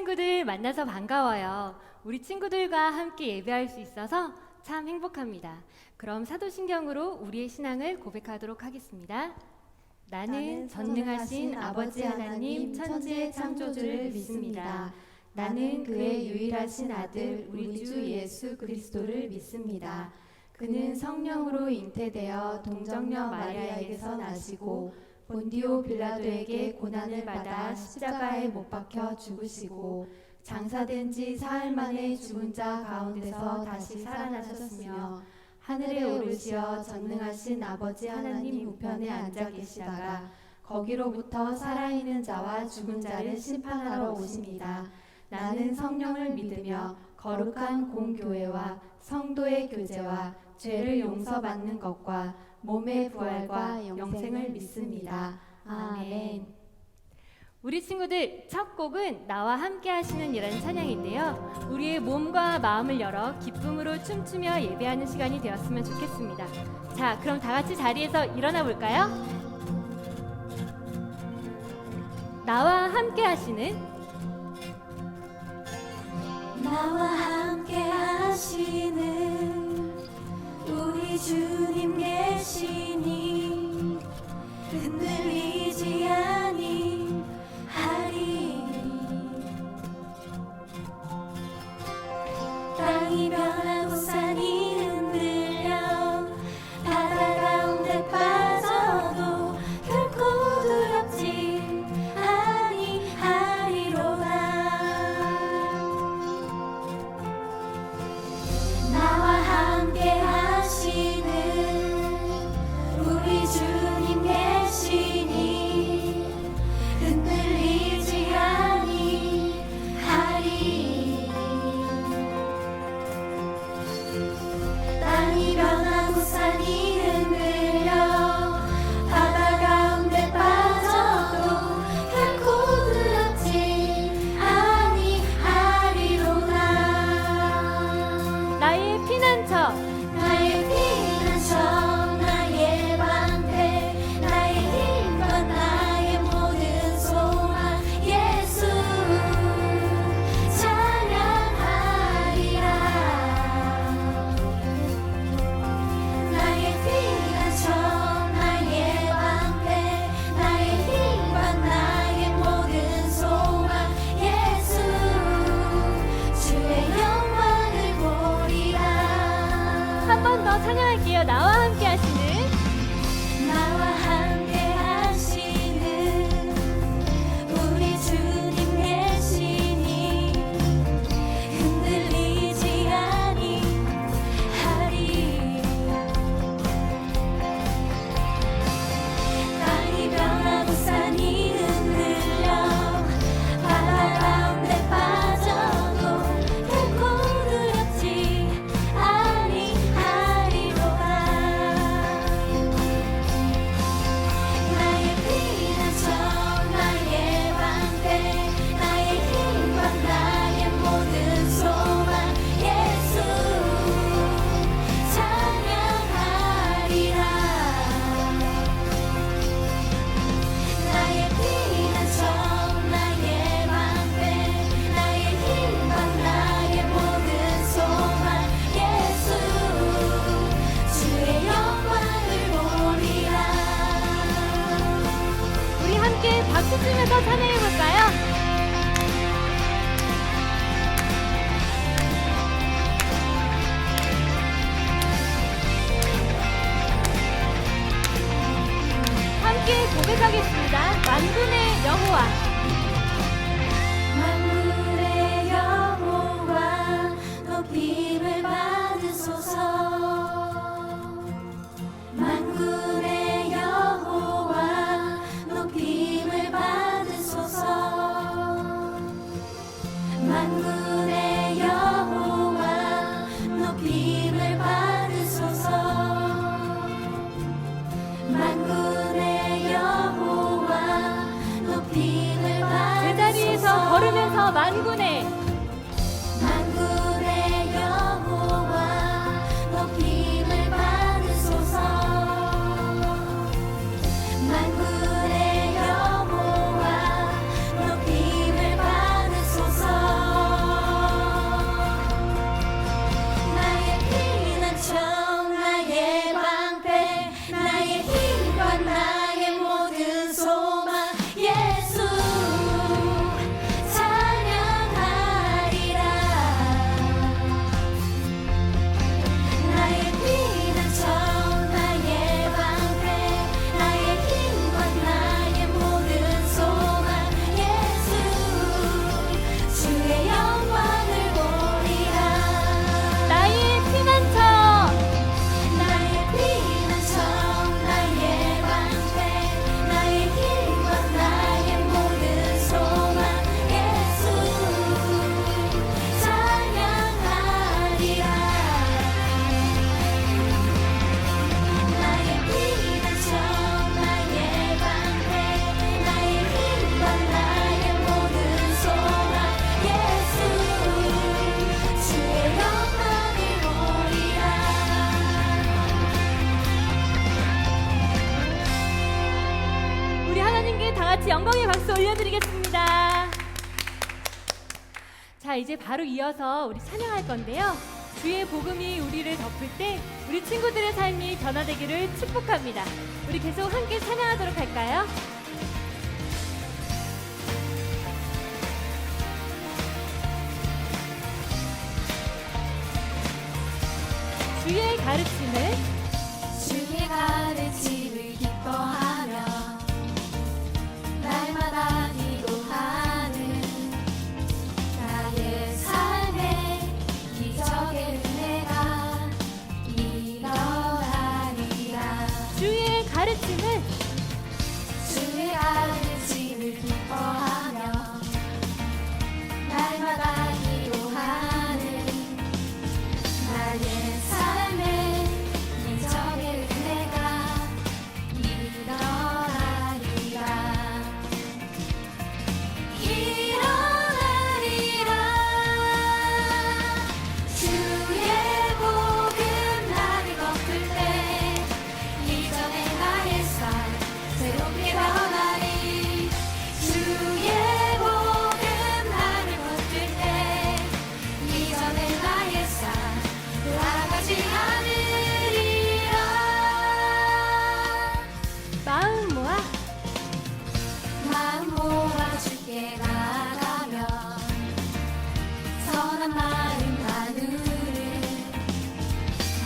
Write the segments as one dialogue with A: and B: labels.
A: 친구들 만나서 반가워요. 우리 친구들과 함께 예배할 수 있어서 참 행복합니다. 그럼 사도신경으로 우리의 신앙을 고백하도록 하겠습니다. 나는 전능하신 아버지 하나님 천지의 창조주를 믿습니다. 나는 그의 유일하신 아들 우리 주 예수 그리스도를 믿습니다. 그는 성령으로 잉태되어 동정녀 마리아에게서 나시고 본디오 빌라도에게 고난을 받아 십자가에 못 박혀 죽으시고 장사된 지 사흘 만에 죽은 자 가운데서 다시 살아나셨으며 하늘에 오르시어 전능하신 아버지 하나님 우편에 앉아 계시다가 거기로부터 살아있는 자와 죽은 자를 심판하러 오십니다. 나는 성령을 믿으며 거룩한 공교회와 성도의 교제와 죄를 용서받는 것과 몸의 부활과 영생을 믿습니다. 아멘. 우리 친구들 첫 곡은 나와 함께 하시는 이라는 찬양인데요. 우리의 몸과 마음을 열어 기쁨으로 춤추며 예배하는 시간이 되었으면 좋겠습니다. 자, 그럼 다 같이 자리에서 일어나 볼까요? 나와 함께 하시는
B: 우리 주님 계시니 흔들리지 아니하리. 땅이 변하고 산이 흔들려 바다 가운데 빠져도 결코 두렵지 아니하리로다. 나와 함께 하시는 우리 주님 계시니 흔들리지 아니하리. 땅이 변하고 산이 흔들려 바다 가운데 빠져도 결코 두렵지 아니하리로다.
A: 나의 피난처
B: 나의 피난처 나의 방패 나의 힘과 나의 모든 소망 예수 찬양하리라. 나의 피난처 나의 방패 나의 힘과 나의 모든 소망 예수 주의 영광을 보리라.
A: 한 번 더 찬양할게요. 나와 함께 하시는
B: 나와 함께 하시는 우리 주님 계시니 흔들리지 아니하리. 땅이 변하고 산이 흔들려 바다 가운데 빠져도 결코 두렵지 아니하리로다. 나의 피난처 나의 방패 나의 힘과 나의 모든 소망 예수 찬양하리라. 나의 피난처 나의 방패 나의 힘과 나의 모든 소망 예수 주의 영광을 보리라.
A: 우리 함께 박수 치면서 찬양해 볼까요? 함께 고백하겠습니다. 만군의 여호와
B: 만군의 여호와 높임을 받으소서. 만군의 여호와 높임을 받으소서. 만군의 여호와 높임을 받으소서. 만군의 여호와 높임을 받으소서.
A: 제자리에서 걸으면서 만군의
B: 만군의 여호와 높임을 받으소서. 만군의 여호와 높임을 받으소서.
A: 하나님께 다 같이 영광의 박수 올려드리겠습니다. 자, 이제 바로 이어서 우리 찬양할 건데요. 주의 복음이 우리를 덮을 때 우리 친구들의 삶이 변화되기를 축복합니다. 우리 계속 함께 찬양하도록 할까요? 주의 가르침을
B: 주의 가르침을 기뻐하며 날마다 기도하는 나의 삶에 기적의 은혜가 일어나리라.
A: 주의 가르침을
B: 주의 가르침을 기뻐하며 날마다 기도하는 나의 삶에 기적의 은혜가 일어나리라. 일어나리라. 주의 복음 나를 덮을 때 이전의 나의 삶 새롭게 변하리. 주의 복음 나를 덮을 때 이전의 나의 삶 돌아가지 않으리라.
A: 마음 모아
B: 마음 모아 주께 나가면 선한 마음 나누는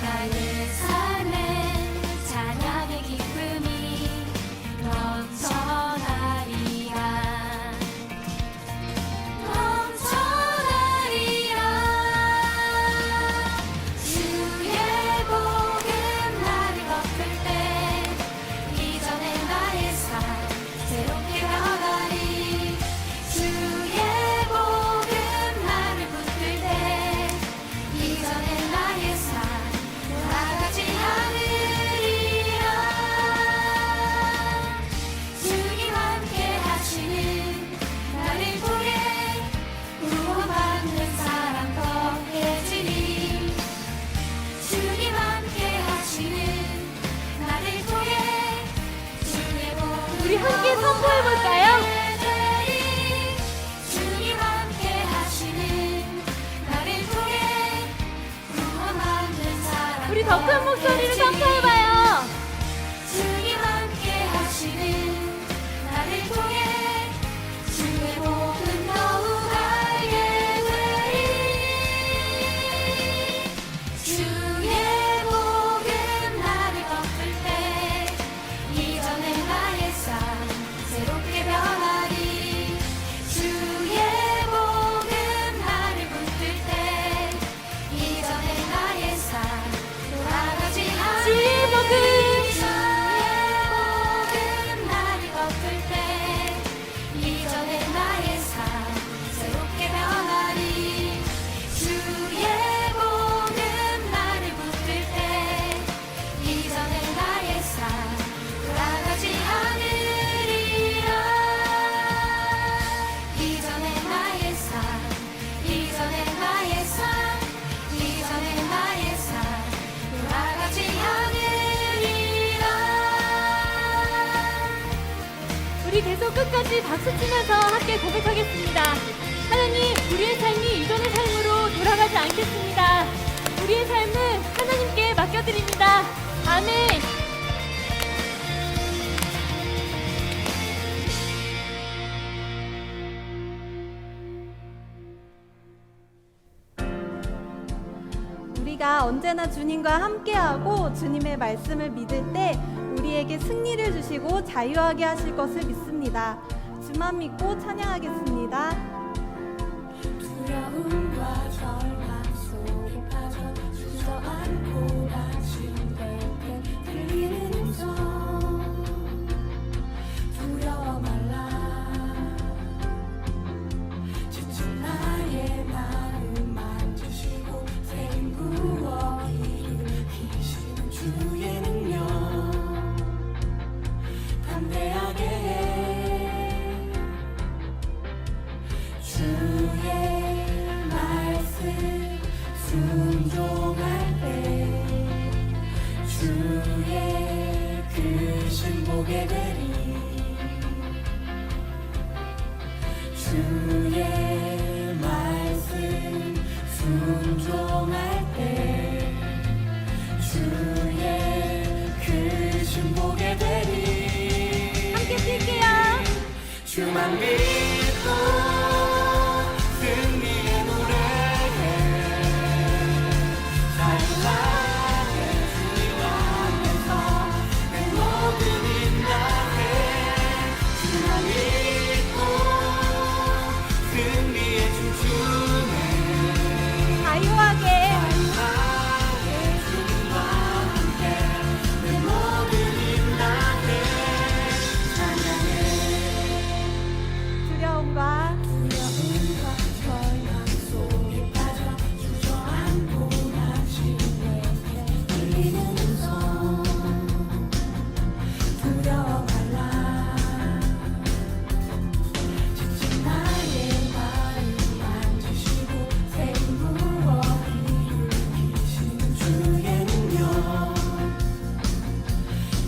B: 나의 삶에 찬양의 기쁨이 넘쳐나리라. 넘쳐나리라. 주의 복음 나를 덮을 때 이전의 나의 삶 새롭게 변하리. 주의 복음 나를 붙들 때 이전의 나의 삶 돌아가지 않으리라. 주님 함께 하시는 나를 통해 구원받는 사람 더해지리. 주님 함께 하시는 나를 통해 주의 복음
A: 우리 함께 선포해 볼까요?
B: 주님 함께 하시는 나를 통해 구원받는 사람
A: 우리 더 큰 목소리로
B: 더해지리.
A: 선포해봐요.
B: 주님 함께 하시는 나를 통해 주의 복음 더욱 알게 되리. 주의 복음 나를 덮을 때 이전의 나의 삶 새롭게 변하리. 주의 복음 나를 붙들 때 이전의 나의 삶 돌아가지 않으리라.
A: 주의 복음
B: 나를 덮을 때 이전의 나의 삶 새롭게 변하리. 주의 복음 나를 붙들 때 이전의 나의 삶 돌아가지 않으리라. 이전의 나의 삶 이전의 나의 삶 이전의 나의 삶 돌아가지 않으리라.
A: 우리 계속 끝까지 박수 치면서 함께 고백하겠습니다. 하나님, 우리의 삶이 이전의 삶으로 돌아가지 않겠습니다. 우리의 삶은 하나님께 맡겨드립니다. 아멘.
C: 우리가 언제나 주님과 함께하고 주님의 말씀을 믿을 때 우리에게 승리를 주시고 자유하게 하실 것을 믿습니다. 주만 믿고 찬양하겠습니다.
B: 두려움과 절망 속에 빠져 주저앉고 다친 때 들리는 음성 두려워 말라. 지친 나의 마음 만지시고 새임 부어 일으키시는 주의 능력 담대하게 해. 주의 말씀 순종할 때 주의 말씀 순종할 때 주의 크신 보게 되리.
C: 함께 뛸게요.
B: 주만 믿고 승리의 노래해 자유하게 주님 앞에서 내 모든 인나해. 주만 믿고 승리에 춤추네
C: 자유하게
B: 주님과 함께 내 모든 인나해. 찬양해.
C: 두려움과
B: 두려움과 절망 속에 빠져 주저앉고 나중에 들리는 음성 두려워 말라. 지친 나의 마음 만지시고 새로운 일으키시는 주의 능력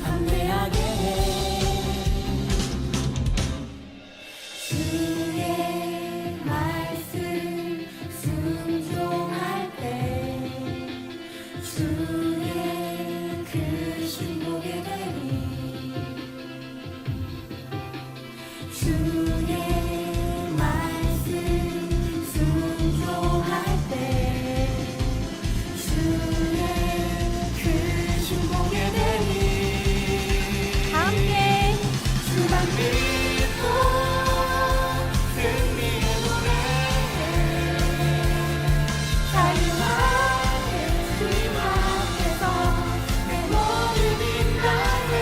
B: 담대하게 해. 주의 말씀 순종할 때 주의 크신 보게 되리. 주의 말씀 순종할 때 주의 크신 보게 되리.
C: 다 함께
B: 주만 믿고 승리의 노래해 자유하게 주님 앞에서 내 모든 인나해.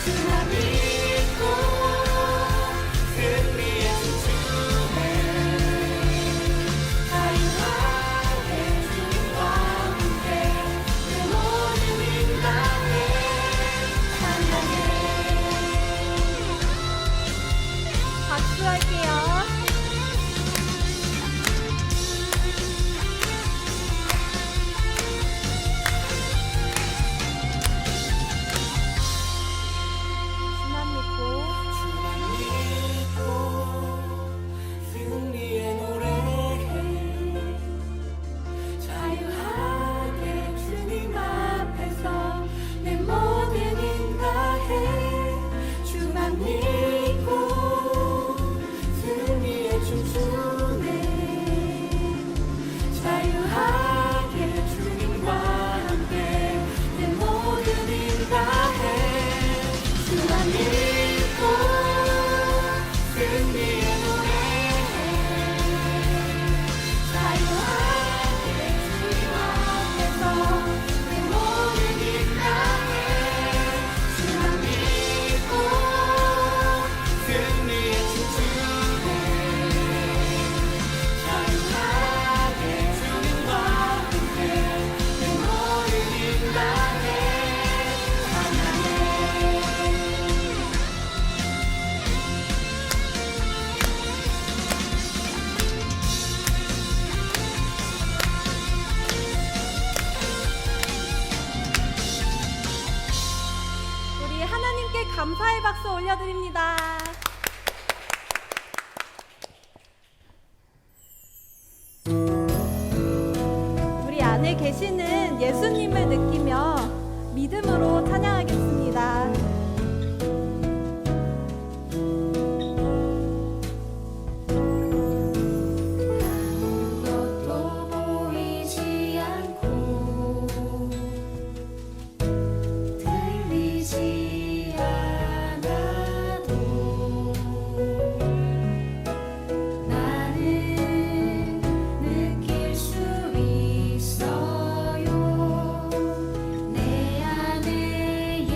B: 주만 믿고 승리에 춤추네 자유하게 주님과 함께 내 모든 인나해. 찬양해.
C: 박수할게요. 주만 믿고
B: 주만 믿고 승리의 노래해 자유하게 주님 앞에서 내 모든 인가해. 주만 믿고 승리에 춤추네 자유하게 주님과 함께 내 모든 인가해. 주만 믿고 승리의 노래해 자유하게 주님 앞에서 내 모든 인나해. 주만 믿고 승리에 춤추네 자유하게 주님과 함께 내 모든 인나해. 찬양해.
C: 우리 하나님께 감사의 박수 올려드립니다. 우리 안에 계시는 예수님을 느끼며 믿음으로 찬양하겠습니다.
B: 아무것도 보이지 않고 들리지 않아도 나는 느낄 수 있어요. 내 안에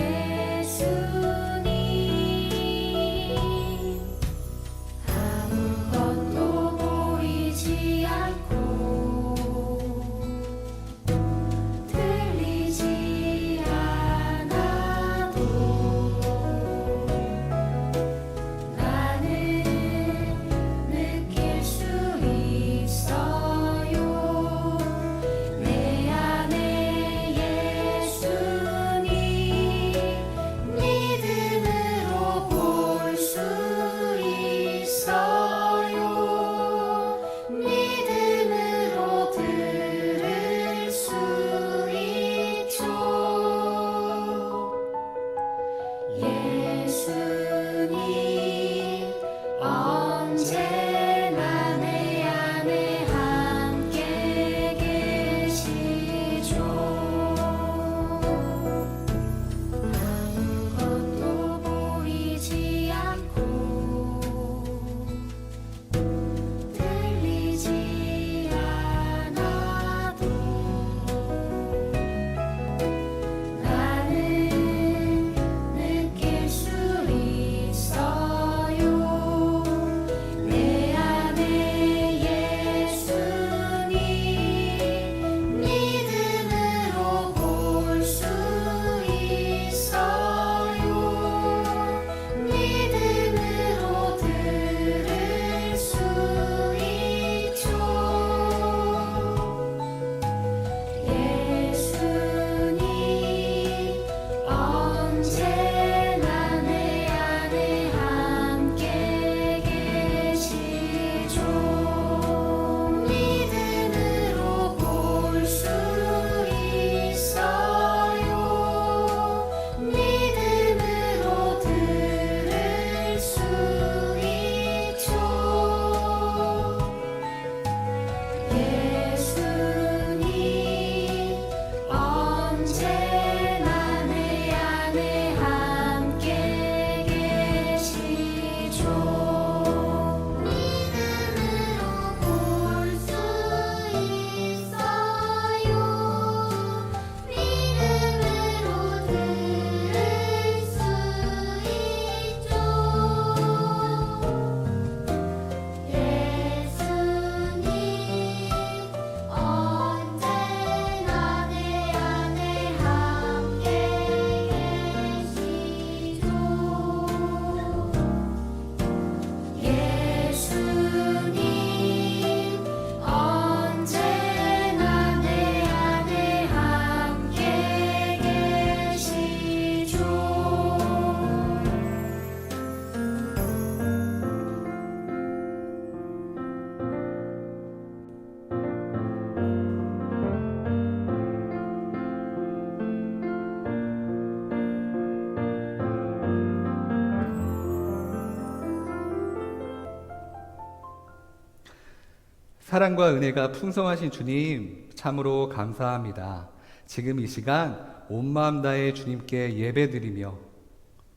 D: 사랑과 은혜가 풍성하신 주님, 참으로 감사합니다. 지금 이 시간 온 마음 다해 주님께 예배드리며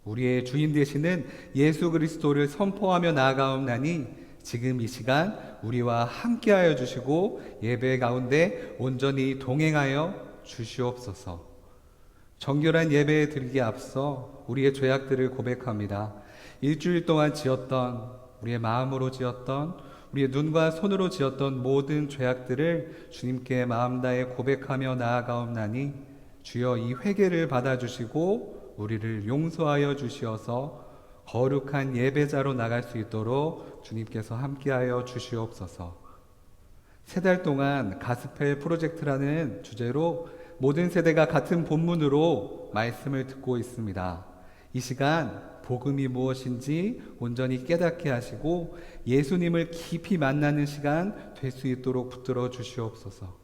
D: 우리의 주인 되시는 예수 그리스도를 선포하며 나아가옵나니 지금 이 시간 우리와 함께하여 주시고 예배 가운데 온전히 동행하여 주시옵소서. 정결한 예배에 드리기에 앞서 우리의 죄악들을 고백합니다. 일주일 동안 지었던, 우리의 마음으로 지었던, 우리의 눈과 손으로 지었던 모든 죄악들을 주님께 마음 다해 고백하며 나아가옵나니 주여 이 회개를 받아주시고 우리를 용서하여 주시어서 거룩한 예배자로 나갈 수 있도록 주님께서 함께하여 주시옵소서. 3달 동안 가스펠 프로젝트라는 주제로 모든 세대가 같은 본문으로 말씀을 듣고 있습니다. 이 시간 복음이 무엇인지 온전히 깨닫게 하시고 예수님을 깊이 만나는 시간 될 수 있도록 붙들어 주시옵소서.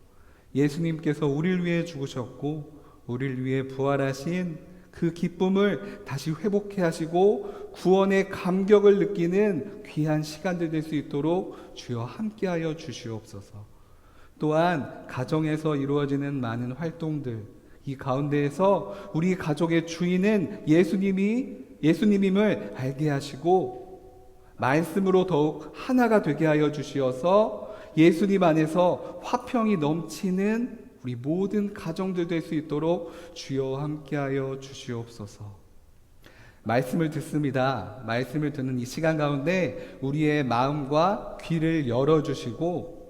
D: 예수님께서 우리를 위해 죽으셨고 우리를 위해 부활하신 그 기쁨을 다시 회복해 하시고 구원의 감격을 느끼는 귀한 시간들 될 수 있도록 주여 함께하여 주시옵소서. 또한 가정에서 이루어지는 많은 활동들, 이 가운데에서 우리 가족의 주인은 예수님임을 알게 하시고 말씀으로 더욱 하나가 되게 하여 주시어서 예수님 안에서 화평이 넘치는 우리 모든 가정들 될 수 있도록 주여 함께하여 주시옵소서. 말씀을 듣습니다. 말씀을 듣는 이 시간 가운데 우리의 마음과 귀를 열어주시고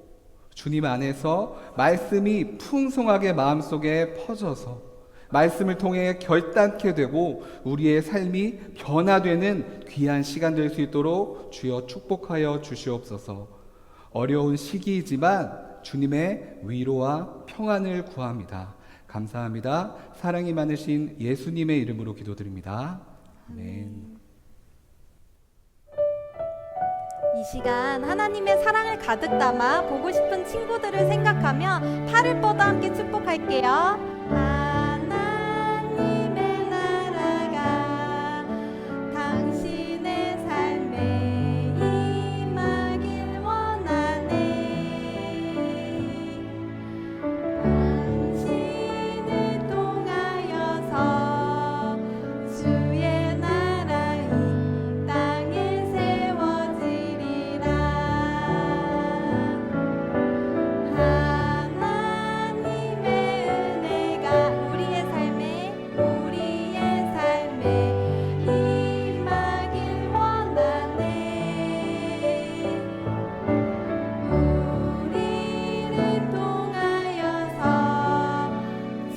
D: 주님 안에서 말씀이 풍성하게 마음속에 퍼져서 말씀을 통해 결단케 되고 우리의 삶이 변화되는 귀한 시간 될 수 있도록 주여 축복하여 주시옵소서. 어려운 시기이지만 주님의 위로와 평안을 구합니다. 감사합니다. 사랑이 많으신 예수님의 이름으로 기도드립니다. 아멘.
C: 이 시간 하나님의 사랑을 가득 담아 보고 싶은 친구들을 생각하며 팔을 뻗어 함께 축복할게요. 하나님의 나라가 당신의 삶에 임하길 원하네. 당신을 통하여서 주의 나라 이 땅에 세워지리라. 하나님의 은혜가 우리의 삶에 임하길 원하네. 우리를 통하여서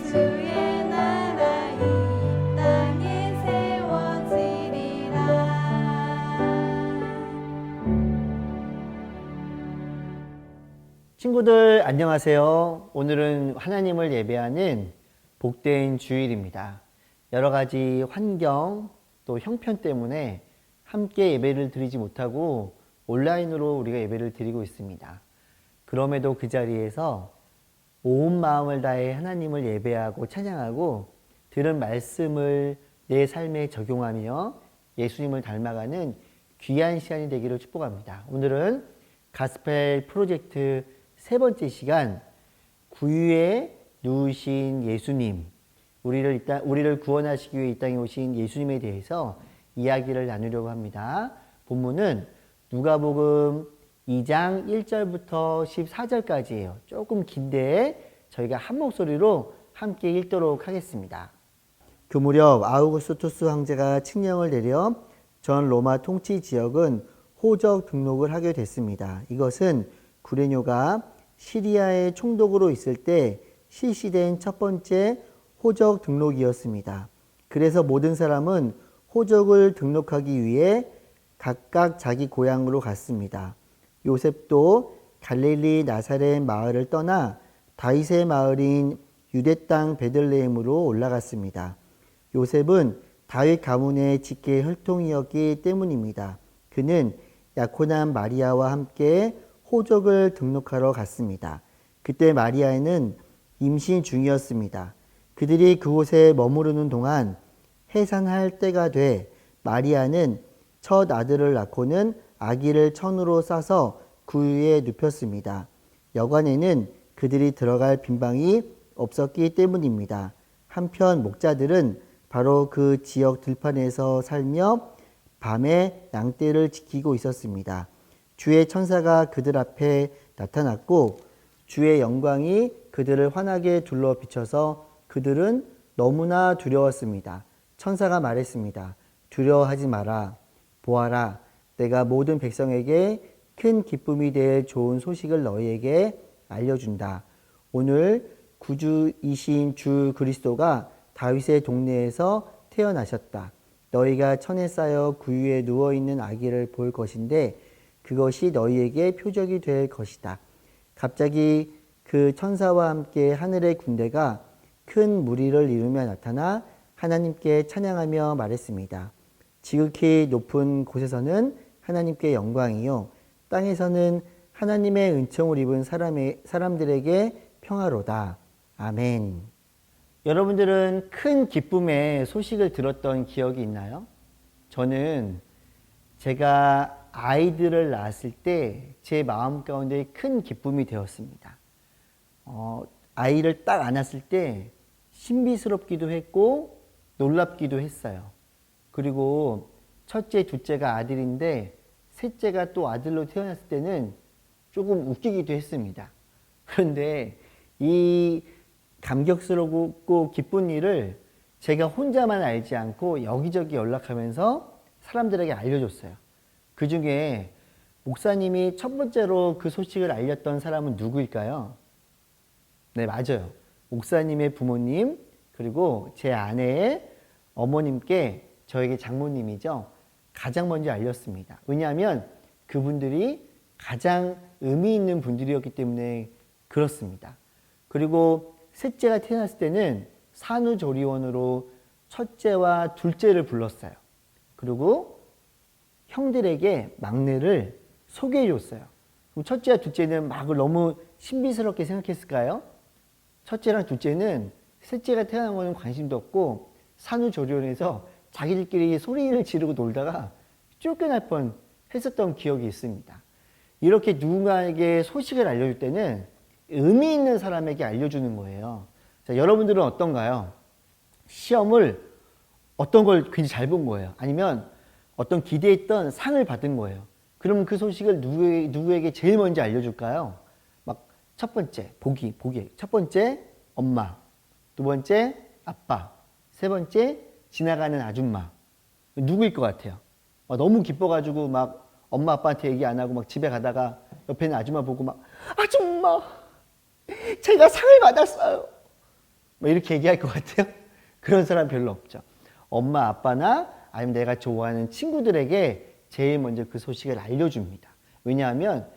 C: 주의 나라 이 땅에 세워지리라.
E: 친구들 안녕하세요. 오늘은 하나님을 예배하는 복된 주일입니다. 여러 가지 환경 또 형편 때문에 함께 예배를 드리지 못하고 온라인으로 우리가 예배를 드리고 있습니다. 그럼에도 그 자리에서 온 마음을 다해 하나님을 예배하고 찬양하고 들은 말씀을 내 삶에 적용하며 예수님을 닮아가는 귀한 시간이 되기를 축복합니다. 오늘은 가스펠 프로젝트 3번째 시간, 구유에 누우신 예수님, 우리를 구원하시기 위해 이 땅에 오신 예수님에 대해서 이야기를 나누려고 합니다. 본문은 누가복음 2장 1절부터 14절까지예요. 조금 긴데 저희가 한 목소리로 함께 읽도록 하겠습니다. 그 무렵 아우구스투스 황제가 칙령을 내려 전 로마 통치 지역은 호적 등록을 하게 됐습니다. 이것은 구레뇨가 시리아의 총독으로 있을 때 실시된 첫 번째 호적 등록이었습니다. 그래서 모든 사람은 호적을 등록하기 위해 각각 자기 고향으로 갔습니다. 요셉도 갈릴리 나사렛 마을을 떠나 다윗의 마을인 유대 땅 베들레헴으로 올라갔습니다. 요셉은 다윗 가문의 직계 혈통이었기 때문입니다. 그는 약혼한 마리아와 함께 호적을 등록하러 갔습니다. 그때 마리아는 임신 중이었습니다. 그들이 그곳에 머무르는 동안 해산할 때가 돼 마리아는 첫 아들을 낳고는 아기를 천으로 싸서 구유에 눕혔습니다. 여관에는 그들이 들어갈 빈방이 없었기 때문입니다. 한편 목자들은 바로 그 지역 들판에서 살며 밤에 양떼를 지키고 있었습니다. 주의 천사가 그들 앞에 나타났고 주의 영광이 그들을 환하게 둘러 비춰서 그들은 너무나 두려웠습니다. 천사가 말했습니다. 두려워하지 마라. 보아라. 내가 모든 백성에게 큰 기쁨이 될 좋은 소식을 너희에게 알려준다. 오늘 구주이신 주 그리스도가 다윗의 동네에서 태어나셨다. 너희가 천에 쌓여 구유에 누워있는 아기를 볼 것인데 그것이 너희에게 표적이 될 것이다. 갑자기 그 천사와 함께 하늘의 군대가 큰 무리를 이루며 나타나 하나님께 찬양하며 말했습니다. 지극히 높은 곳에서는 하나님께 영광이요 땅에서는 하나님의 은총을 입은 사람들에게 평화로다. 아멘. 여러분들은 큰 기쁨의 소식을 들었던 기억이 있나요? 저는 제가 아이들을 낳았을 때 제 마음 가운데 큰 기쁨이 되었습니다. 아이를 딱 안았을 때 신비스럽기도 했고 놀랍기도 했어요. 그리고 첫째, 둘째가 아들인데 셋째가 또 아들로 태어났을 때는 조금 웃기기도 했습니다. 그런데 이 감격스럽고 기쁜 일을 제가 혼자만 알지 않고 여기저기 연락하면서 사람들에게 알려줬어요. 그 중에 목사님이 첫 번째로 그 소식을 알렸던 사람은 누구일까요? 네, 맞아요. 목사님의 부모님, 그리고 제 아내의 어머님께 저에게 장모님이죠. 가장 먼저 알렸습니다. 왜냐하면 그분들이 가장 의미 있는 분들이었기 때문에 그렇습니다. 그리고 셋째가 태어났을 때는 산후조리원으로 첫째와 둘째를 불렀어요. 그리고 형들에게 막내를 소개해 줬어요. 그럼 첫째와 둘째는 막 너무 신비스럽게 생각했을까요? 첫째랑 둘째는 셋째가 태어난 거는 관심도 없고 산후조리원에서 자기들끼리 소리를 지르고 놀다가 쫓겨날 뻔 했었던 기억이 있습니다. 이렇게 누군가에게 소식을 알려줄 때는 의미 있는 사람에게 알려주는 거예요. 자, 여러분들은 어떤가요? 시험을 어떤 걸 굉장히 잘 본 거예요. 아니면 어떤 기대했던 상을 받은 거예요. 그러면 그 소식을 누구에게 제일 먼저 알려줄까요? 막 첫 번째, 보기. 첫 번째, 엄마. 두 번째, 아빠. 세 번째, 지나가는 아줌마. 누구일 것 같아요? 너무 기뻐가지고 막 엄마 아빠한테 얘기 안 하고 막 집에 가다가 옆에 있는 아줌마 보고 막 아줌마 제가 상을 받았어요. 뭐 이렇게 얘기할 것 같아요? 그런 사람 별로 없죠. 엄마 아빠나 아니면 내가 좋아하는 친구들에게 제일 먼저 그 소식을 알려줍니다. 왜냐하면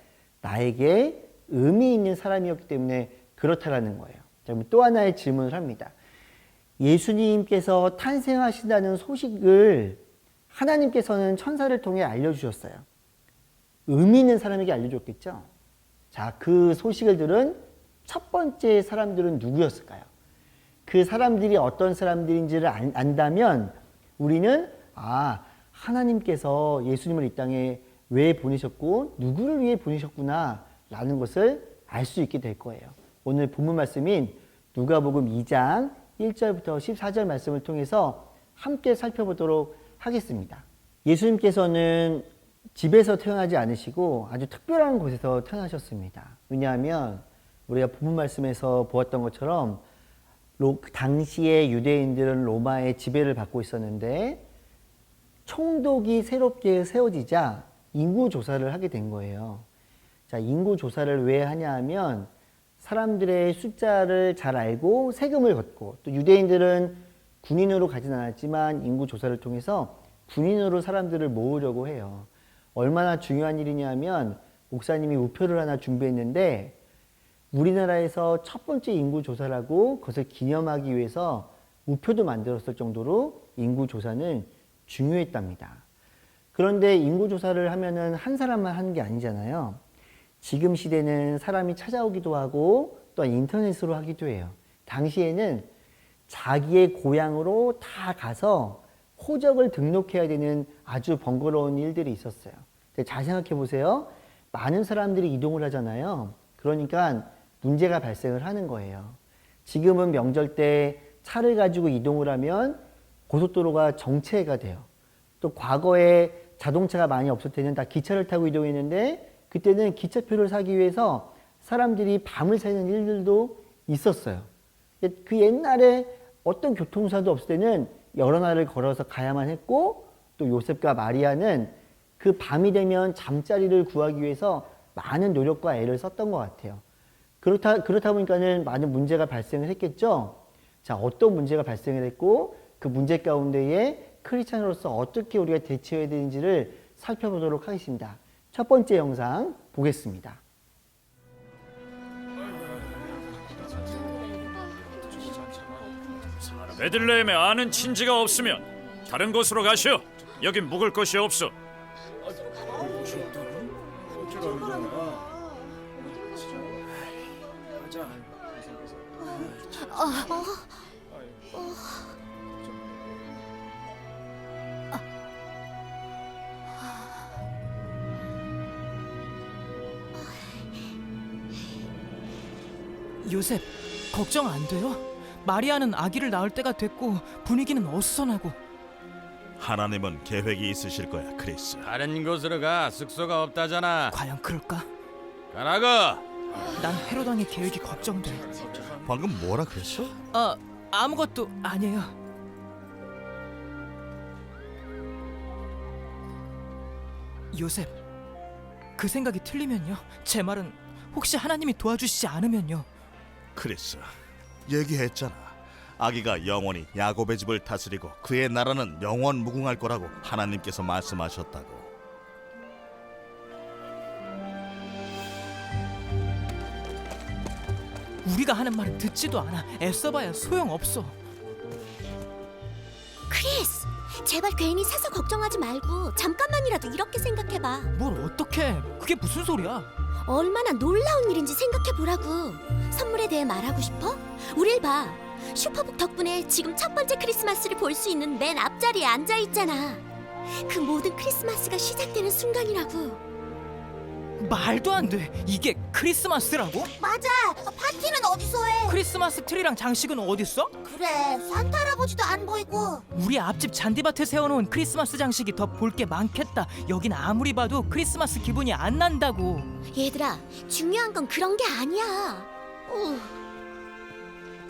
E: 나에게 의미 있는 사람이었기 때문에 그렇다라는 거예요. 자, 그럼 또 하나의 질문을 합니다. 예수님께서 탄생하신다는 소식을 하나님께서는 천사를 통해 알려주셨어요. 의미 있는 사람에게 알려줬겠죠? 자, 그 소식을 들은 첫 번째 사람들은 누구였을까요? 그 사람들이 어떤 사람들인지를 안다면 우리는 하나님께서 예수님을 이 땅에 왜 보내셨고 누구를 위해 보내셨구나 라는 것을 알 수 있게 될 거예요. 오늘 본문 말씀인 누가복음 2장 1절부터 14절 말씀을 통해서 함께 살펴보도록 하겠습니다. 예수님께서는 집에서 태어나지 않으시고 아주 특별한 곳에서 태어나셨습니다. 왜냐하면 우리가 본문 말씀에서 보았던 것처럼 당시의 유대인들은 로마의 지배를 받고 있었는데 총독이 새롭게 세워지자 인구 조사를 하게 된 거예요. 자, 인구 조사를 왜 하냐 하면 사람들의 숫자를 잘 알고 세금을 걷고 또 유대인들은 군인으로 가진 않았지만 인구 조사를 통해서 군인으로 사람들을 모으려고 해요. 얼마나 중요한 일이냐면 목사님이 우표를 하나 준비했는데 우리나라에서 첫 번째 인구 조사라고 그것을 기념하기 위해서 우표도 만들었을 정도로 인구 조사는 중요했답니다. 그런데 인구 조사를 하면은 한 사람만 하는 게 아니잖아요. 지금 시대는 사람이 찾아오기도 하고 또 인터넷으로 하기도 해요. 당시에는 자기의 고향으로 다 가서 호적을 등록해야 되는 아주 번거로운 일들이 있었어요. 잘 생각해 보세요. 많은 사람들이 이동을 하잖아요. 그러니까 문제가 발생을 하는 거예요. 지금은 명절 때 차를 가지고 이동을 하면 고속도로가 정체가 돼요. 또 과거에 자동차가 많이 없을 때는 다 기차를 타고 이동했는데 그때는 기차표를 사기 위해서 사람들이 밤을 새는 일들도 있었어요. 그 옛날에 어떤 교통사도 없을 때는 여러 날을 걸어서 가야만 했고 또 요셉과 마리아는 그 밤이 되면 잠자리를 구하기 위해서 많은 노력과 애를 썼던 것 같아요. 그렇다 보니까는 많은 문제가 발생을 했겠죠. 자, 어떤 문제가 발생을 했고 그 문제 가운데에 크리스찬으로서 어떻게 우리가 대처해야 되는지를 살펴보도록 하겠습니다. 첫 번째 영상 보겠습니다.
F: 베들레헴에 아는 친지가 없으면 다른 곳으로 가시오. 여긴 묵을 곳이 없어.
G: 요셉, 걱정 안 돼요? 마리아는 아기를 낳을 때가 됐고 분위기는 어수선하고.
H: 하나님은 계획이 있으실 거야, 크리스.
I: 다른 곳으로 가. 숙소가 없다잖아.
G: 과연 그럴까?
I: 가라고.
G: 난 헤로당의 계획이 걱정돼.
H: 방금 뭐라 그랬어?
G: 아무것도 아니에요. 요셉, 그 생각이 틀리면요? 제 말은 혹시 하나님이 도와주시지 않으면요?
H: 크리스, 얘기했잖아. 아기가 영원히 야곱의 집을 다스리고 그의 나라는 영원 무궁할 거라고 하나님께서 말씀하셨다고.
G: 우리가 하는 말은 듣지도 않아. 애써봐야 소용없어.
J: 크리스, 제발 괜히 사서 걱정하지 말고 잠깐만이라도 이렇게 생각해봐.
G: 뭘 어떡해. 그게 무슨 소리야.
J: 얼마나 놀라운 일인지 생각해보라고. 선물에 대해 말하고 싶어? 우릴 봐. 슈퍼북 덕분에 지금 첫 번째 크리스마스를 볼 수 있는 맨 앞자리에 앉아있잖아. 그 모든 크리스마스가 시작되는 순간이라고.
G: 말도 안 돼. 이게 크리스마스라고?
J: 맞아. 파티는 어디서 해?
G: 크리스마스 트리랑 장식은 어딨어?
J: 그래, 산타 할아버지도 안 보이고.
G: 우리 앞집 잔디밭에 세워놓은 크리스마스 장식이 더 볼 게 많겠다. 여긴 아무리 봐도 크리스마스 기분이 안 난다고.
J: 얘들아, 중요한 건 그런 게 아니야.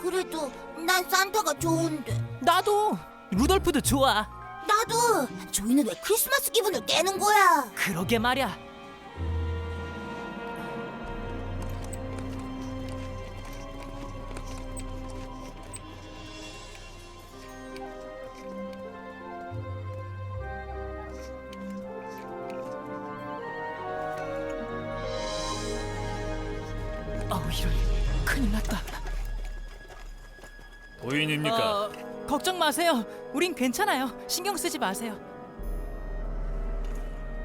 J: 그래도 난 산타가 좋은데.
G: 나도. 루돌프도 좋아.
J: 나도. 조이는 왜 크리스마스 기분을 깨는 거야?
G: 그러게 말야. 이런. 큰일 났다.
F: 부인입니까?
G: 걱정 마세요. 우린 괜찮아요. 신경 쓰지 마세요.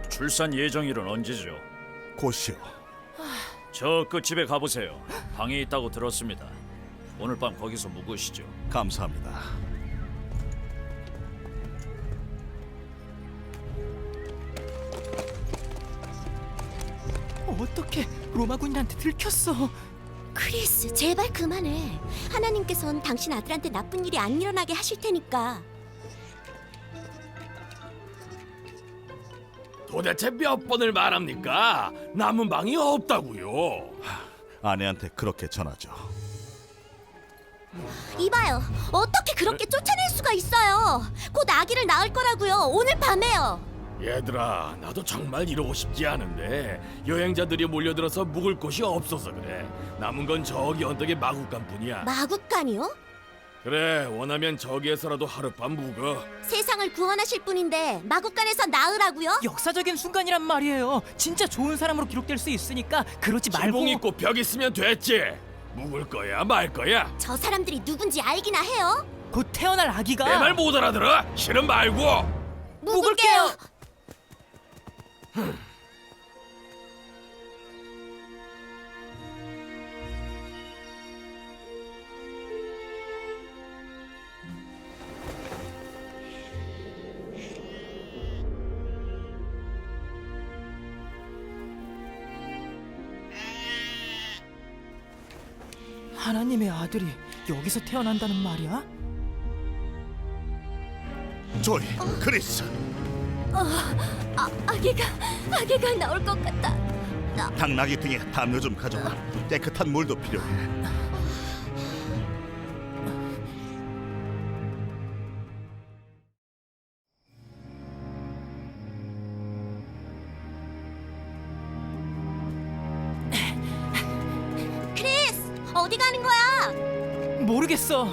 F: 출산 예정일은 언제죠?
H: 곧이요.
F: 저 끝집에 가보세요. 방이 있다고 들었습니다. 오늘 밤 거기서 묵으시죠.
H: 감사합니다.
G: 어떻게 로마군인한테 들켰어?
J: 크리스, 제발 그만해. 하나님께선 당신 아들한테 나쁜 일이 안 일어나게 하실 테니까.
I: 도대체 몇 번을 말합니까? 남은 방이 없다고요.
H: 아내한테 그렇게 전하죠.
J: 이봐요, 어떻게 그렇게 쫓아낼 수가 있어요? 곧 아기를 낳을 거라고요. 오늘 밤에요.
I: 얘들아, 나도 정말 이러고 싶지 않은데 여행자들이 몰려들어서 묵을 곳이 없어서 그래. 남은 건 저기 언덕의 마국간뿐이야.
J: 마국간이요?
I: 그래, 원하면 저기에서라도 하룻밤 묵어.
J: 세상을 구원하실 분인데 마국간에서 낳으라고요?
G: 역사적인 순간이란 말이에요. 진짜 좋은 사람으로 기록될 수 있으니까 그러지 말고.
I: 지붕 있고 벽 있으면 됐지. 묵을 거야 말 거야?
J: 저 사람들이 누군지 알기나 해요?
G: 곧 태어날 아기가.
I: 내 말 못 알아들어? 싫은 말고.
G: 묵을게요. 하나님의 아들이 여기서 태어난다는 말이야?
H: 조이, 크리스,
J: 아기가 나올 것 같다.
H: 당나귀 등에 담요 좀 가져와. 깨끗한 물도 필요해.
J: 크리스, 어디 가는 거야?
G: 모르겠어.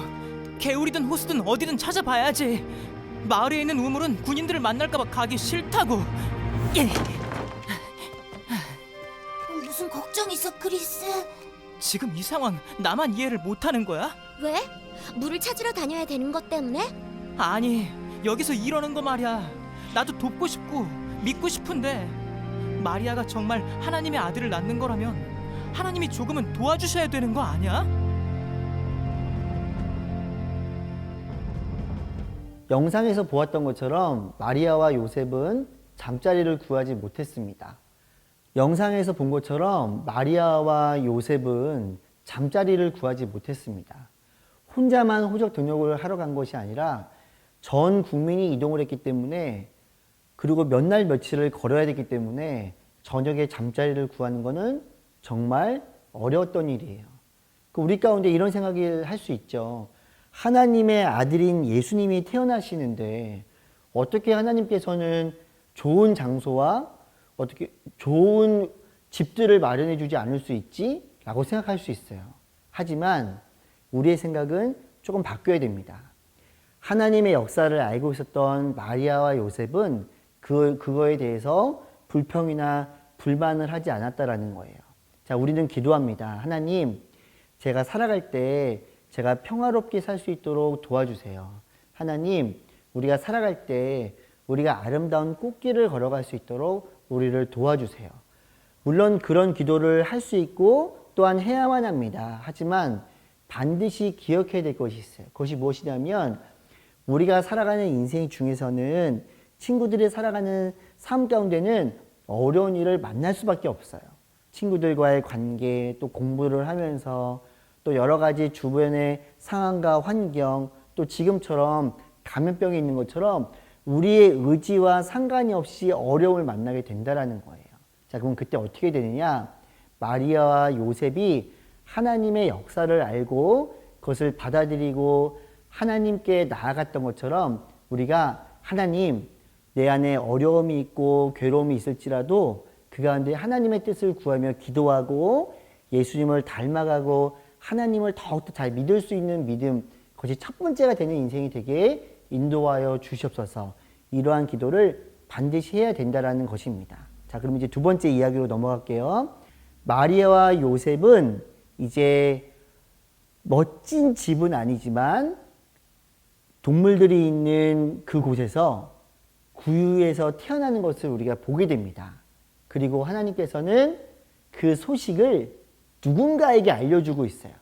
G: 개울이든 호수든 어디든 찾아봐야지. 마을에 있는 우물은 군인들을 만날까봐 가기 싫다고. 예.
J: 무슨 걱정 있어, 크리스?
G: 지금 이 상황 나만 이해를 못하는 거야?
J: 왜? 물을 찾으러 다녀야 되는 것 때문에?
G: 아니, 여기서 이러는 거 말이야. 나도 돕고 싶고 믿고 싶은데 마리아가 정말 하나님의 아들을 낳는 거라면 하나님이 조금은 도와주셔야 되는 거 아니야?
E: 영상에서 보았던 것처럼 마리아와 요셉은 잠자리를 구하지 못했습니다. 영상에서 본 것처럼 마리아와 요셉은 잠자리를 구하지 못했습니다. 혼자만 호적 등록을 하러 간 것이 아니라 전 국민이 이동을 했기 때문에, 그리고 몇 날 며칠을 걸어야 되기 때문에 저녁에 잠자리를 구하는 것은 정말 어려웠던 일이에요. 우리 가운데 이런 생각을 할 수 있죠. 하나님의 아들인 예수님이 태어나시는데 어떻게 하나님께서는 좋은 장소와 어떻게 좋은 집들을 마련해 주지 않을 수 있지? 라고 생각할 수 있어요. 하지만 우리의 생각은 조금 바뀌어야 됩니다. 하나님의 역사를 알고 있었던 마리아와 요셉은 그거에 대해서 불평이나 불만을 하지 않았다라는 거예요. 자, 우리는 기도합니다. 하나님, 제가 살아갈 때 제가 평화롭게 살 수 있도록 도와주세요. 하나님, 우리가 살아갈 때 우리가 아름다운 꽃길을 걸어갈 수 있도록 우리를 도와주세요. 물론 그런 기도를 할 수 있고 또한 해야만 합니다. 하지만 반드시 기억해야 될 것이 있어요. 그것이 무엇이냐면, 우리가 살아가는 인생 중에서는, 친구들이 살아가는 삶 가운데는 어려운 일을 만날 수밖에 없어요. 친구들과의 관계, 또 공부를 하면서, 또 여러 가지 주변의 상황과 환경, 또 지금처럼 감염병이 있는 것처럼 우리의 의지와 상관이 없이 어려움을 만나게 된다는 거예요. 자, 그럼 그때 어떻게 되느냐? 마리아와 요셉이 하나님의 역사를 알고 그것을 받아들이고 하나님께 나아갔던 것처럼, 우리가 하나님, 내 안에 어려움이 있고 괴로움이 있을지라도 그 가운데 하나님의 뜻을 구하며 기도하고 예수님을 닮아가고 하나님을 더욱더 잘 믿을 수 있는 믿음, 그것이 첫 번째가 되는 인생이 되게 인도하여 주시옵소서. 이러한 기도를 반드시 해야 된다는 것입니다. 자, 그럼 이제 두 번째 이야기로 넘어갈게요. 마리아와 요셉은 이제 멋진 집은 아니지만 동물들이 있는 그곳에서 구유에서 태어나는 것을 우리가 보게 됩니다. 그리고 하나님께서는 그 소식을 누군가에게 알려주고 있어요.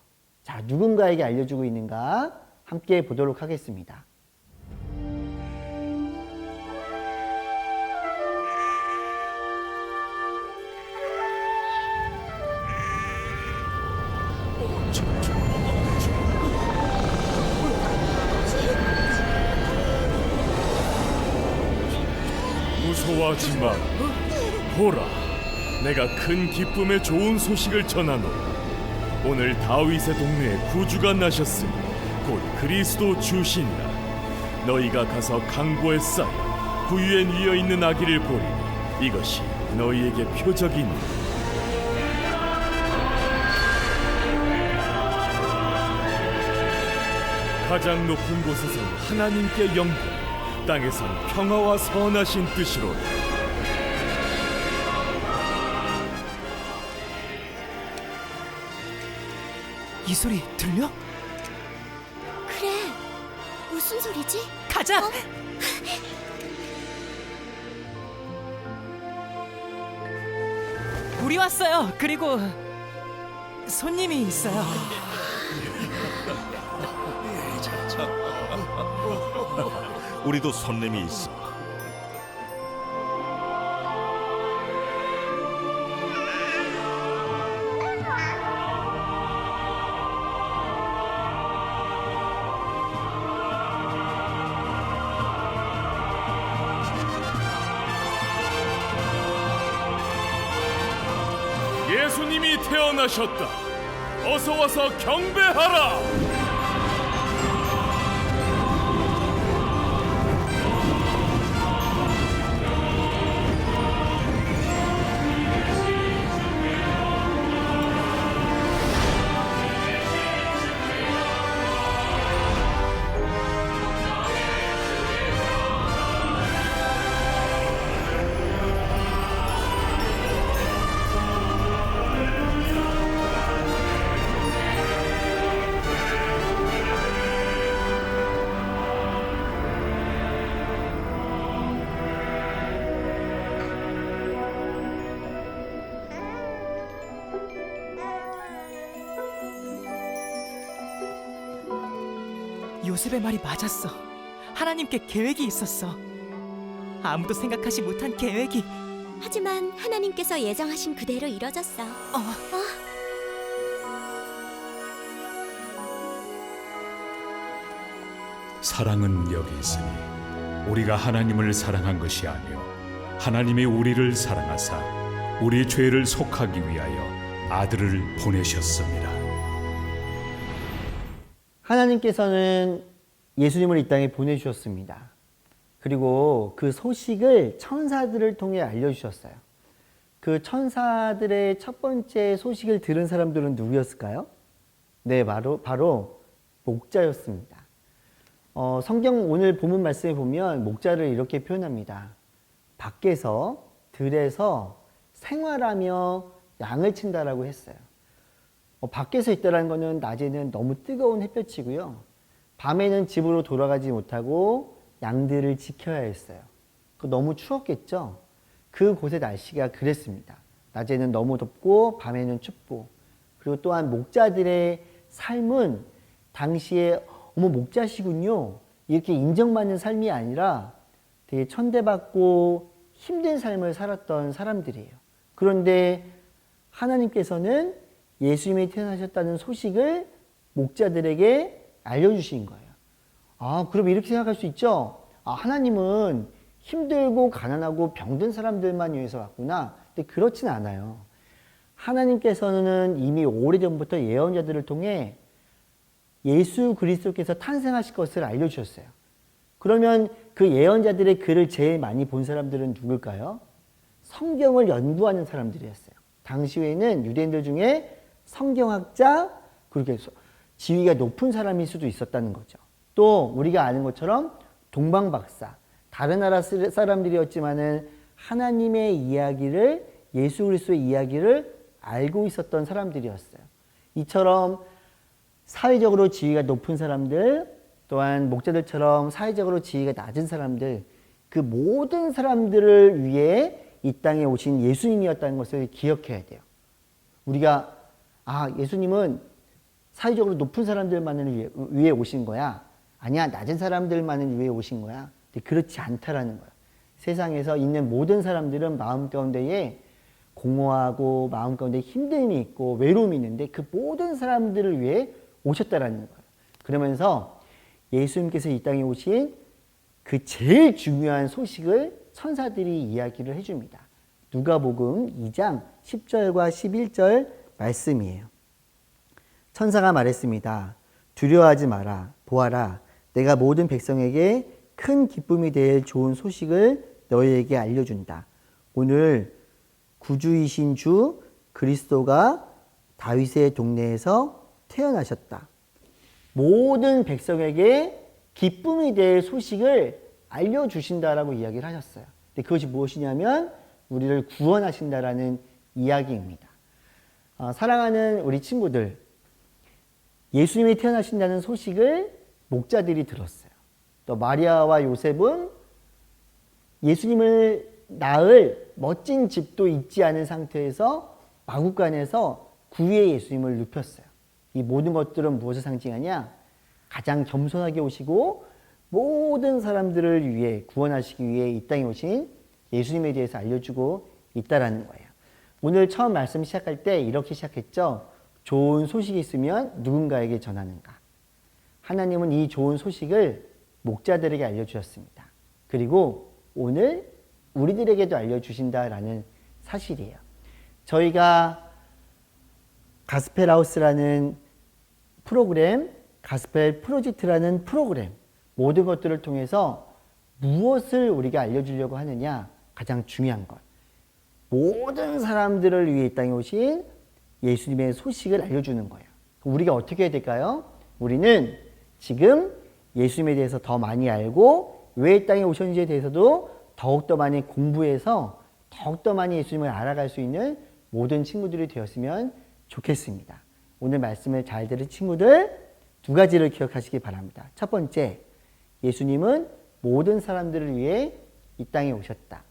E: 자, 누군가에게 알려주고 있는가 함께 보도록 하겠습니다.
I: 무서워하지 마. 보라, 내가 큰 기쁨의 좋은 소식을 전하노라. 오늘 다윗의 동네에 구주가 나셨으니 곧 그리스도 주시니라. 너희가 가서 강보에 쌓여 구유에 누워 있는 아기를 보리니 이것이 너희에게 표적이니. 가장 높은 곳에서 하나님께 영광, 땅에선 평화와 선하신 뜻이로다.
G: 이 소리 들려?
J: 그래, 무슨 소리지?
G: 가자! 우리 왔어요. 그리고 손님이 있어요.
H: 우리도 손님이 있어.
I: 예수님이 태어나셨다. 어서 와서 경배하라.
G: 요셉의 말이 맞았어. 하나님께 계획이 있었어. 아무도 생각하지 못한 계획이.
J: 하지만 하나님께서 예정하신 그대로 이뤄졌어.
K: 사랑은 여기 있으니 우리가 하나님을 사랑한 것이 아니요 하나님이 우리를 사랑하사 우리 죄를 속하기 위하여 아들을 보내셨습니다.
E: 하나님께서는 예수님을 이 땅에 보내주셨습니다. 그리고 그 소식을 천사들을 통해 알려주셨어요. 그 천사들의 첫 번째 소식을 들은 사람들은 누구였을까요? 네, 바로 목자였습니다. 성경 오늘 본문 말씀에 보면 목자를 이렇게 표현합니다. 밖에서 들에서 생활하며 양을 친다라고 했어요. 밖에서 있다라는 것은 낮에는 너무 뜨거운 햇볕이고요. 밤에는 집으로 돌아가지 못하고 양들을 지켜야 했어요. 너무 추웠겠죠? 그곳의 날씨가 그랬습니다. 낮에는 너무 덥고 밤에는 춥고, 그리고 또한 목자들의 삶은 당시에 목자시군요, 이렇게 인정받는 삶이 아니라 되게 천대받고 힘든 삶을 살았던 사람들이에요. 그런데 하나님께서는 예수님이 태어나셨다는 소식을 목자들에게 알려주신 거예요. 그럼 이렇게 생각할 수 있죠. 하나님은 힘들고 가난하고 병든 사람들만 위해서 왔구나. 근데 그렇진 않아요. 하나님께서는 이미 오래전부터 예언자들을 통해 예수 그리스도께서 탄생하실 것을 알려주셨어요. 그러면 그 예언자들의 글을 제일 많이 본 사람들은 누굴까요? 성경을 연구하는 사람들이었어요. 당시에는 유대인들 중에 성경학자, 그렇게 지위가 높은 사람일 수도 있었다는 거죠. 또 우리가 아는 것처럼 동방박사, 다른 나라 사람들이었지만은 하나님의 이야기를, 예수 그리스도의 이야기를 알고 있었던 사람들이었어요. 이처럼 사회적으로 지위가 높은 사람들, 또한 목자들처럼 사회적으로 지위가 낮은 사람들, 그 모든 사람들을 위해 이 땅에 오신 예수님이었다는 것을 기억해야 돼요. 우리가 예수님은 사회적으로 높은 사람들만을 위해 오신 거야. 아니야, 낮은 사람들만을 위해 오신 거야. 근데 그렇지 않다라는 거야. 세상에서 있는 모든 사람들은 마음 가운데에 공허하고 마음 가운데 힘듦이 있고 외로움이 있는데 그 모든 사람들을 위해 오셨다라는 거예요. 그러면서 예수님께서 이 땅에 오신 그 제일 중요한 소식을 천사들이 이야기를 해줍니다. 누가복음 2장 10절과 11절 말씀이에요. 천사가 말했습니다. 두려워하지 마라. 보아라. 내가 모든 백성에게 큰 기쁨이 될 좋은 소식을 너희에게 알려준다. 오늘 구주이신 주 그리스도가 다윗의 동네에서 태어나셨다. 모든 백성에게 기쁨이 될 소식을 알려주신다라고 이야기를 하셨어요. 근데 그것이 무엇이냐면 우리를 구원하신다라는 이야기입니다. 사랑하는 우리 친구들, 예수님이 태어나신다는 소식을 목자들이 들었어요. 또 마리아와 요셉은 예수님을 낳을 멋진 집도 있지 않은 상태에서 마구간에서 구유의 예수님을 눕혔어요. 이 모든 것들은 무엇을 상징하냐? 가장 겸손하게 오시고 모든 사람들을 위해 구원하시기 위해 이 땅에 오신 예수님에 대해서 알려주고 있다라는 거예요. 오늘 처음 말씀 시작할 때 이렇게 시작했죠. 좋은 소식이 있으면 누군가에게 전하는가. 하나님은 이 좋은 소식을 목자들에게 알려주셨습니다. 그리고 오늘 우리들에게도 알려주신다라는 사실이에요. 저희가 가스펠하우스라는 프로그램, 가스펠 프로젝트라는 프로그램, 모든 것들을 통해서 무엇을 우리가 알려주려고 하느냐? 가장 중요한 것. 모든 사람들을 위해 이 땅에 오신 예수님의 소식을 알려주는 거예요. 우리가 어떻게 해야 될까요? 우리는 지금 예수님에 대해서 더 많이 알고 왜 이 땅에 오셨는지에 대해서도 더욱더 많이 공부해서 더욱더 많이 예수님을 알아갈 수 있는 모든 친구들이 되었으면 좋겠습니다. 오늘 말씀을 잘 들은 친구들 2가지를 기억하시기 바랍니다. 첫 번째, 예수님은 모든 사람들을 위해 이 땅에 오셨다.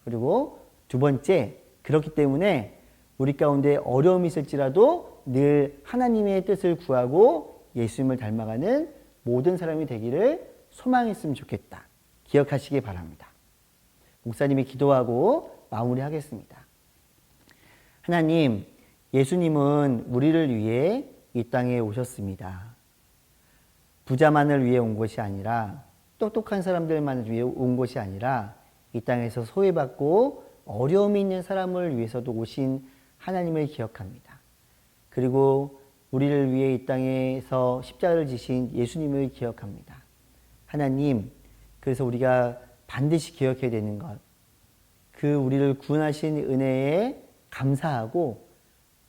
E: 그리고 2번째, 그렇기 때문에 우리 가운데 어려움이 있을지라도 늘 하나님의 뜻을 구하고 예수님을 닮아가는 모든 사람이 되기를 소망했으면 좋겠다. 기억하시기 바랍니다. 목사님이 기도하고 마무리하겠습니다. 하나님, 예수님은 우리를 위해 이 땅에 오셨습니다. 부자만을 위해 온 것이 아니라 똑똑한 사람들만을 위해 온 것이 아니라 이 땅에서 소외받고 어려움이 있는 사람을 위해서도 오신 하나님을 기억합니다. 그리고 우리를 위해 이 땅에서 십자가를 지신 예수님을 기억합니다. 하나님, 그래서 우리가 반드시 기억해야 되는 것, 그 우리를 구원하신 은혜에 감사하고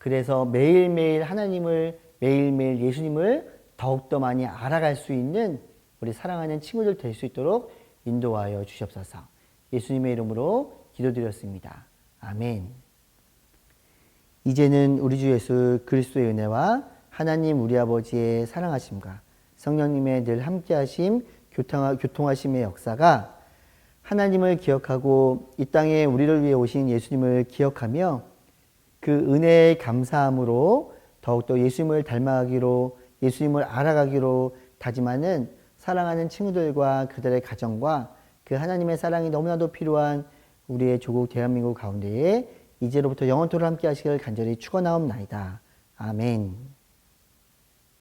E: 그래서 매일매일 하나님을, 매일매일 예수님을 더욱더 많이 알아갈 수 있는 우리 사랑하는 친구들 될 수 있도록 인도하여 주시옵소서. 예수님의 이름으로 기도드렸습니다. 아멘. 이제는 우리 주 예수 그리스도의 은혜와 하나님 우리 아버지의 사랑하심과 성령님의 늘 함께하심, 교통하심의 역사가 하나님을 기억하고 이 땅에 우리를 위해 오신 예수님을 기억하며 그 은혜의 감사함으로 더욱더 예수님을 닮아가기로, 예수님을 알아가기로 다짐하는 사랑하는 친구들과 그들의 가정과 그 하나님의 사랑이 너무나도 필요한 우리의 조국 대한민국 가운데에 이제로부터 영원토록 함께 하시기를 간절히 축원하옵나이다. 아멘.